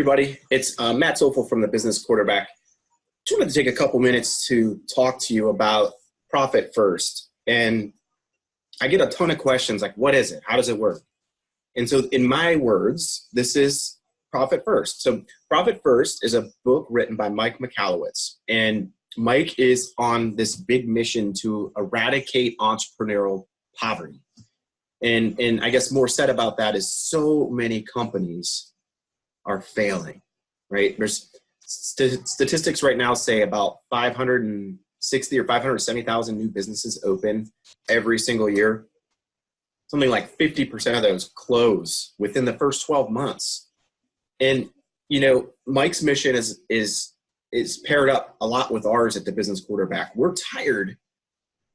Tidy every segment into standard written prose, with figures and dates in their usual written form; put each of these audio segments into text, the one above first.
everybody. It's Matt Soful from the Business Quarterback. Just wanted to take a couple minutes to talk to you about Profit First. And I get a ton of questions like, what is it? How does it work? And so in my words, this is Profit First. So Profit First is a book written by Mike Michalowicz. And Mike is on this big mission to eradicate entrepreneurial poverty. And I guess more said about that is so many companies are failing, right? There's statistics right now say about 560 or 570,000 new businesses open every single year. Something like 50% of those close within the first 12 months. And, you know, Mike's mission is paired up a lot with ours at the Business Quarterback. We're tired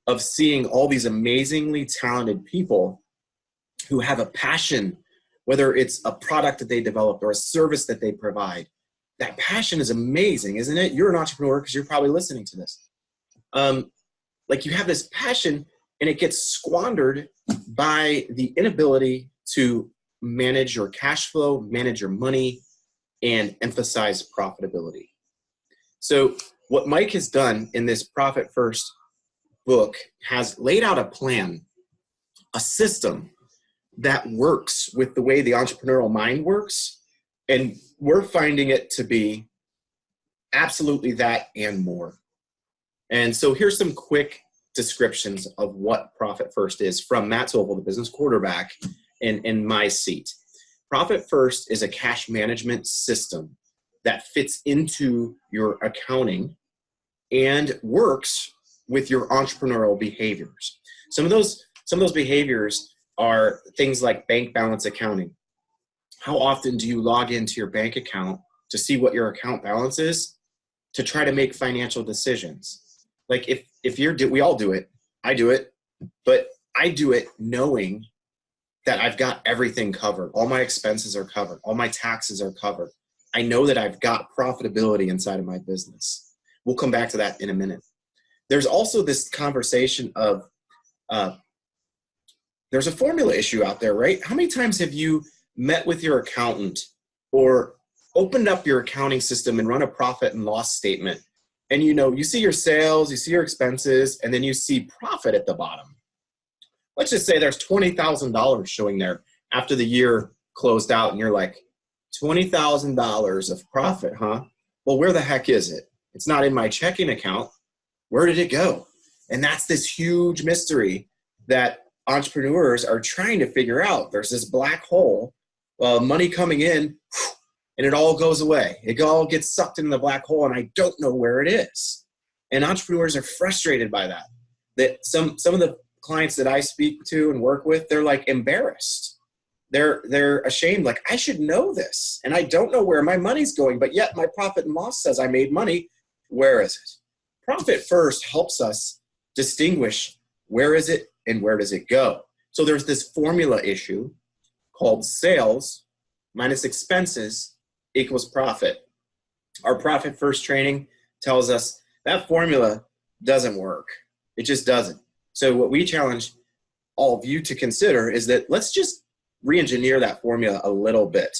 of seeing all these amazingly talented people who have a passion, whether it's a product that they developed or a service that they provide. That passion is amazing, isn't it? You're an entrepreneur because you're probably listening to this. Like you have this passion and it gets squandered by the inability to manage your cash flow, manage your money, and emphasize profitability. So what Mike has done in this Profit First book has laid out a plan, a system that works with the way the entrepreneurial mind works. And we're finding it to be absolutely that and more. And so here's some quick descriptions of what Profit First is from Matt Soful, the Business Quarterback, in my seat. Profit First is a cash management system that fits into your accounting and works with your entrepreneurial behaviors. Some of those behaviors are things like bank balance accounting. How often do you log into your bank account to see what your account balance is to try to make financial decisions? Like we all do it, I do it, but I do it knowing that I've got everything covered. All my expenses are covered. All my taxes are covered. I know that I've got profitability inside of my business. We'll come back to that in a minute. There's also this conversation of, there's a formula issue out there, right? How many times have you met with your accountant or opened up your accounting system and run a profit and loss statement? And you see your sales, you see your expenses, and then you see profit at the bottom. Let's just say there's $20,000 showing there after the year closed out, and you're like, $20,000 of profit, huh? Well, where the heck is it? It's not in my checking account. Where did it go? And that's this huge mystery that entrepreneurs are trying to figure out. There's this black hole, money coming in, and it all goes away. It all gets sucked into the black hole, and I don't know where it is. And entrepreneurs are frustrated by that. That some of the clients that I speak to and work with, they're like embarrassed. They're ashamed, like, I should know this, and I don't know where my money's going, but yet my profit and loss says I made money. Where is it? Profit First helps us distinguish where is it and where does it go. So there's this formula issue called sales minus expenses equals profit. Our Profit First training tells us that formula doesn't work. It just doesn't. So what we challenge all of you to consider is that let's just re-engineer that formula a little bit.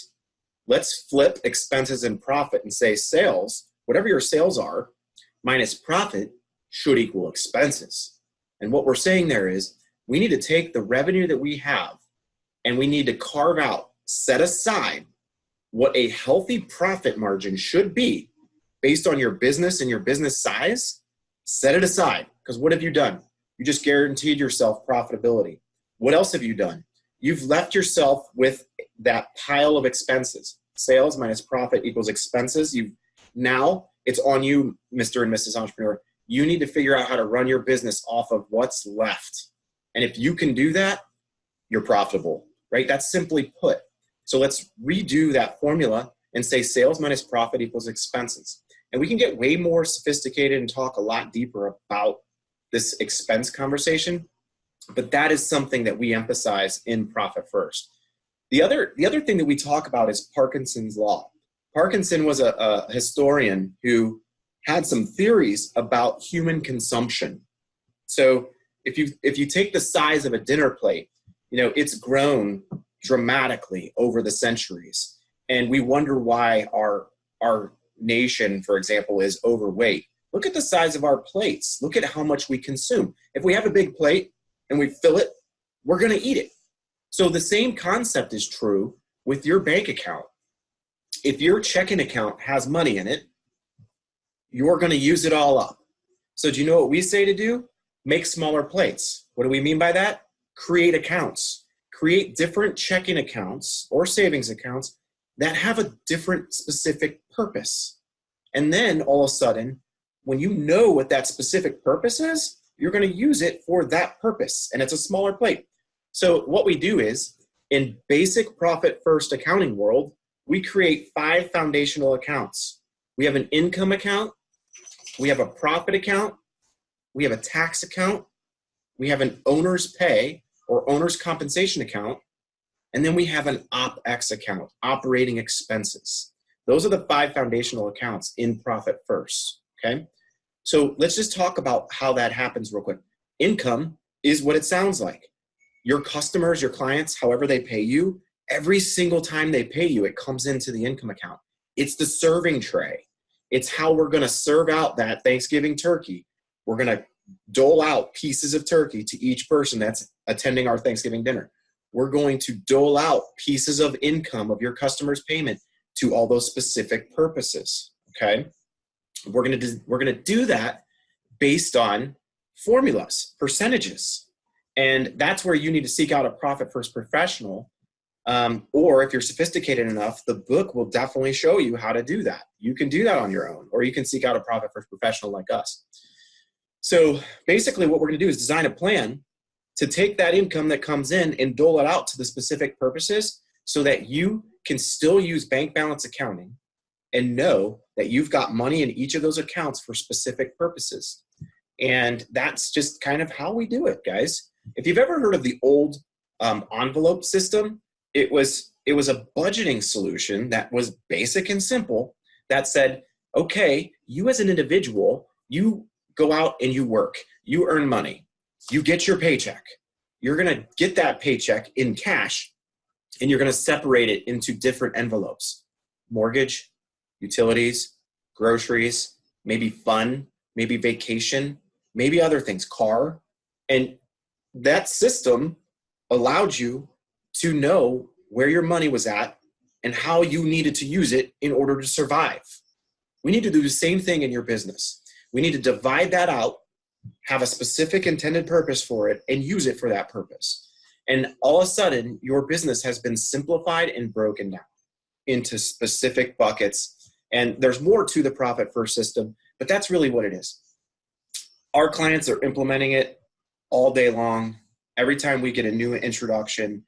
Let's flip expenses and profit and say sales, whatever your sales are, minus profit should equal expenses. And what we're saying there is we need to take the revenue that we have and we need to carve out, set aside what a healthy profit margin should be based on your business and your business size. Set it aside, because what have you done? You just guaranteed yourself profitability. What else have you done? You've left yourself with that pile of expenses. Sales minus profit equals expenses. Now it's on you, Mr. and Mrs. Entrepreneur. You need to figure out how to run your business off of what's left. And if you can do that, you're profitable, right? That's simply put. So let's redo that formula and say sales minus profit equals expenses. And we can get way more sophisticated and talk a lot deeper about this expense conversation. But that is something that we emphasize in Profit First. The other thing that we talk about is Parkinson's Law. Parkinson was a historian who had some theories about human consumption. So if you take the size of a dinner plate, it's grown dramatically over the centuries. And we wonder why our nation, for example, is overweight. Look at the size of our plates. Look at how much we consume. If we have a big plate and we fill it, we're going to eat it. So the same concept is true with your bank account. If your checking account has money in it, you're going to use it all up. So do you know what we say to do? Make smaller plates. What do we mean by that? Create accounts. Create different checking accounts or savings accounts that have a different specific purpose. And then all of a sudden, when you know what that specific purpose is, you're going to use it for that purpose. And it's a smaller plate. So what we do is, in basic profit first accounting world, we create 5 foundational accounts. We have an income account, we have a profit account, we have a tax account, we have an owner's pay or owner's compensation account, and then we have an OpEx account, operating expenses. Those are the 5 foundational accounts in Profit First, okay? So let's just talk about how that happens real quick. Income is what it sounds like. Your customers, your clients, however they pay you, every single time they pay you, it comes into the income account. It's the serving tray. It's how we're going to serve out that Thanksgiving turkey. We're going to dole out pieces of turkey to each person that's attending our Thanksgiving dinner. We're going to dole out pieces of income of your customer's payment to all those specific purposes, okay? We're going to do that based on formulas, percentages. And that's where you need to seek out a Profit First professional. Or if you're sophisticated enough, the book will definitely show you how to do that. You can do that on your own, or you can seek out a Profit First professional like us. So basically what we're going to do is design a plan to take that income that comes in and dole it out to the specific purposes so that you can still use bank balance accounting and know that you've got money in each of those accounts for specific purposes. And that's just kind of how we do it, guys. If you've ever heard of the old envelope system, it was a budgeting solution that was basic and simple that said, okay, you as an individual, you go out and you work, you earn money, you get your paycheck. You're going to get that paycheck in cash and you're going to separate it into different envelopes: mortgage, utilities, groceries, maybe fun, maybe vacation, maybe other things, car. And that system allowed you to know where your money was at and how you needed to use it in order to survive. We need to do the same thing in your business. We need to divide that out, have a specific intended purpose for it, and use it for that purpose. And all of a sudden, your business has been simplified and broken down into specific buckets. And there's more to the Profit First system, but that's really what it is. Our clients are implementing it all day long. Every time we get a new introduction,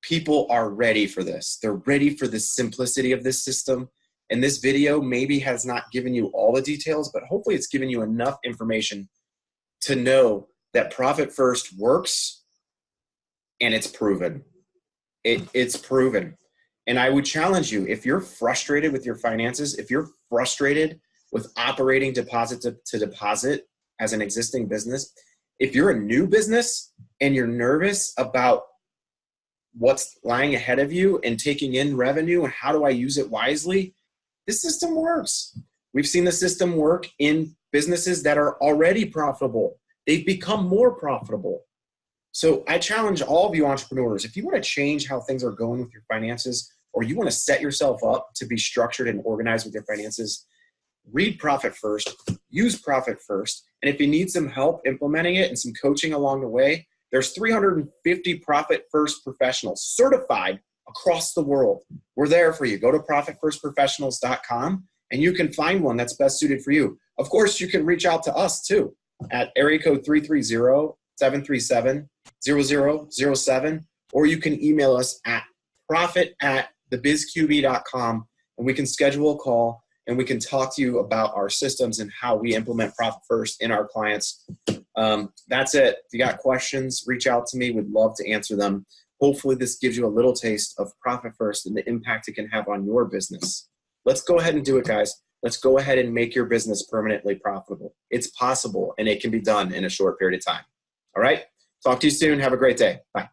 people are ready for this. They're ready for the simplicity of this system. And this video maybe has not given you all the details, but hopefully it's given you enough information to know that Profit First works and it's proven. It's proven. And I would challenge you, if you're frustrated with your finances, if you're frustrated with operating deposit to deposit as an existing business, if you're a new business and you're nervous about what's lying ahead of you and taking in revenue and how do I use it wisely, this system works. We've seen the system work in businesses that are already profitable. They've become more profitable. So I challenge all of you entrepreneurs, if you want to change how things are going with your finances, or you want to set yourself up to be structured and organized with your finances, read Profit First, use Profit First. And if you need some help implementing it and some coaching along the way, there's 350 Profit First professionals certified across the world. We're there for you. Go to profitfirstprofessionals.com and you can find one that's best suited for you. Of course, you can reach out to us too at area code 330-737-0007, or you can email us at profit@thebizqb.com and we can schedule a call and we can talk to you about our systems and how we implement Profit First in our clients. That's it. If you got questions, reach out to me. We'd love to answer them. Hopefully this gives you a little taste of Profit First and the impact it can have on your business. Let's go ahead and do it, guys. Let's go ahead and make your business permanently profitable. It's possible and it can be done in a short period of time. All right? Talk to you soon. Have a great day. Bye.